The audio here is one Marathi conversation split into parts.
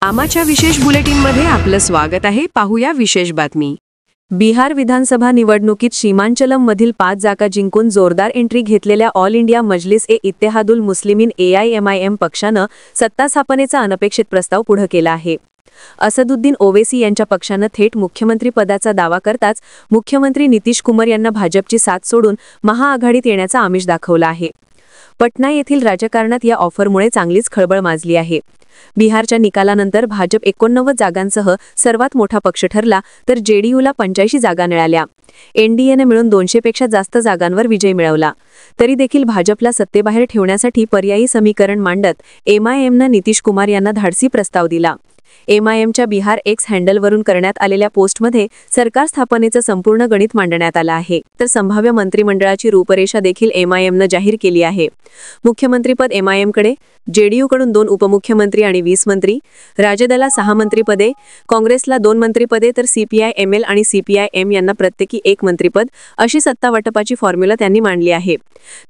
आमाच्या विशेष बुलेटिनमध्ये आपलं स्वागत आहे। पाहूया विशेष बातमी। बिहार विधानसभा निवडणुकीत सीमांचलम मधील 5 जागा जिंकून जोरदार एंट्री घेतलेल्या ऑल इंडिया मजलिस-ए-इत्तेहादुल मुस्लिमीन AIMIM पक्षानं सत्ता स्थापनेचा अनपेक्षित प्रस्ताव पुढे केला आहे। असदुद्दीन ओवैसी यांच्या पक्षानं थेट मुख्यमंत्री पदाचा दावा करताच मुख्यमंत्री नितीश कुमार यांना भाजपची साथ सोडून महाआघाडीत येण्याचा आमिष दाखवला आहे। पटना येथील राजकारणात या ऑफरमुळे चांगलीच खळबळ माजली आहे। बिहारच्या निकालानंतर भाजप 89 जागांसह सर्वात मोठा पक्ष ठरला, तर जेडीयूला 85 जागा मिळाल्या। एनडीएने मिळून 200 पेक्षा जास्त जागांवर विजय मिळवला। तरी देखील भाजपला सत्तेबाहेर ठेवण्यासाठी पर्यायी समीकरण मांडत MIMनं नितीश कुमार यांना धाडसी प्रस्ताव दिला। MIMच्या बिहार एक्स हँडलवरून करण्यात आलेल्या पोस्टमध्ये सरकार स्थापनेचं संपूर्ण गणित मांडण्यात आलं आहे, तर संभाव्य मंत्रिमंडळाची रूपरेषा देखील MIMनं जाहीर केली आहे। मुख्यमंत्रीपद MIMकडे, जेडीयूकडून 2 उपमुख्यमंत्री आणि 20 मंत्री, राजदला 6 मंत्रिपदे, काँग्रेसला 2 मंत्रिपदे, तर CPI-ML आणि CPI-M यांना प्रत्येकी 1 मंत्रिपद अशी सत्ता वाटपाची फॉर्म्युला त्यांनी मांडली आहे।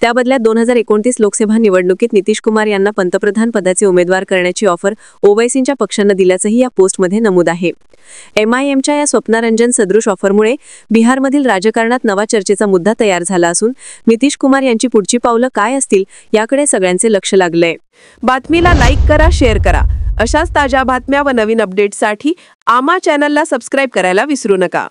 त्याबदल्यात 2029 लोकसभा निवडणुकीत नितीश कुमार यांना पंतप्रधान पदाचे उमेदवार करण्याची ऑफर ओवैसींच्या पक्षानं दिल्याचंही या पोस्टमध्ये नमूद आहे। MIMच्या या स्वप्नारंजन सदृश ऑफरमुळे बिहारमधील राजकारणात नवा चर्चेचा मुद्दा तयार झाला असून नितीश कुमार यांची पुढची पावलं काय असतील याकडे सगळ्यांचे लक्ष लागलंय। बातमीला लाईक करा, शेअर करा। अशाच ताज्या बातम्या व नवीन अपडेट्ससाठी आमा चॅनलला सबस्क्राईब करायला विसरू नका।